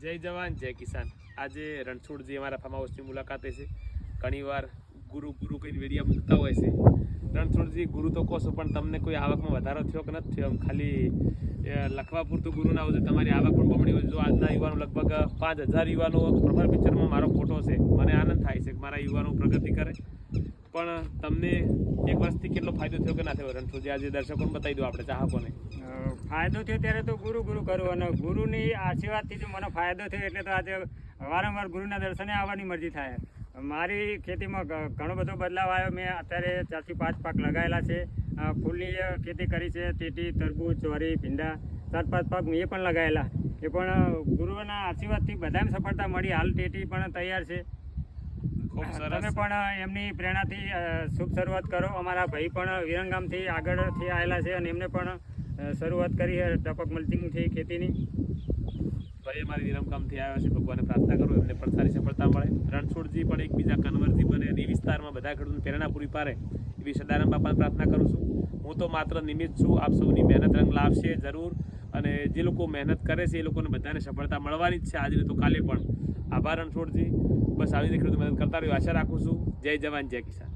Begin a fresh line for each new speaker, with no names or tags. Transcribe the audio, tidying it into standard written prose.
જય જવાન જય કિસાન। આજે રણછોડજી અમારા ફાર્મ હાઉસની મુલાકાતે છે। ઘણીવાર ગુરુ ગુરુ કઈ વિડીયો મૂકતા હોય છે। રણછોડજી ગુરુ તો કહો છો, પણ તમને કોઈ આવકમાં વધારો થયો કે નથી થયો? ખાલી લખવા પૂરતું ગુરુ ના હોય તો તમારી આવક પણ બમણી હોય। જો આજના યુવાનો લગભગ 5000 યુવાનો પ્રભાર પિક્ચરમાં મારો ફોટો છે, મને આનંદ થાય છે કે મારા યુવાનો પ્રગતિ કરે। પણ તમને એક વર્ષથી કેટલો ફાયદો થયો કે ના થયો રણછોડજી? આજે દર્શકોને બતાવી દો, આપણે ચાહકોને।
ફાયદો થયો ત્યારે તો ગુરુ ગુરુ કરું, અને ગુરુની આશીર્વાદથી જો મને ફાયદો થયો એટલે તો આજે વારંવાર ગુરુના દર્શને આવવાની મરજી થાય। મારી ખેતીમાં ઘણો બધો બદલાવ આવ્યો। મેં અત્યારે 4 થી 5 પાક લગાવેલા છે। ફૂલની ખેતી કરી છે, તેટી, તરબૂચ, ચોરી, ભીંડા, 4-5 પાક મેં પણ લગાવેલા। એ પણ ગુરુના આશીર્વાદથી બધાને સફળતા મળી। હાલ તેટી પણ તૈયાર છે। તમે પણ એમની પ્રેરણાથી શુભ શરૂઆત કરો। અમારા ભાઈ પણ વિરંગામથી આગળથી આવેલા છે અને એમને પણ શરૂઆત કરી છે ટપક મલ્ચિંગથી ખેતીની।
ભાઈ અમારી વિરમગામથી આવ્યા છે, ભગવાનને પ્રાર્થના કરો એમને પણ સારી સફળતા મળે। રણછોડજી પણ એકબીજા કન્વર્જી બને અને એ વિસ્તારમાં બધા ખેડૂતોને પ્રેરણા પૂરી પાડે એવી સદારામ બાપાને પ્રાર્થના કરું છું। હું તો માત્ર નિમિત્ત છું, આપ સૌની મહેનત રંગ લાવશે જરૂર। અને જે લોકો મહેનત કરે છે એ લોકોને બધાને સફળતા મળવાની જ છે, આજે તો કાલે પણ। આભાર રણછોડજી, બસ આવી રીતે ખેડૂત મદદ કરતા રહ્યો, આશા રાખું છું। જય જવાન જય કિસાન।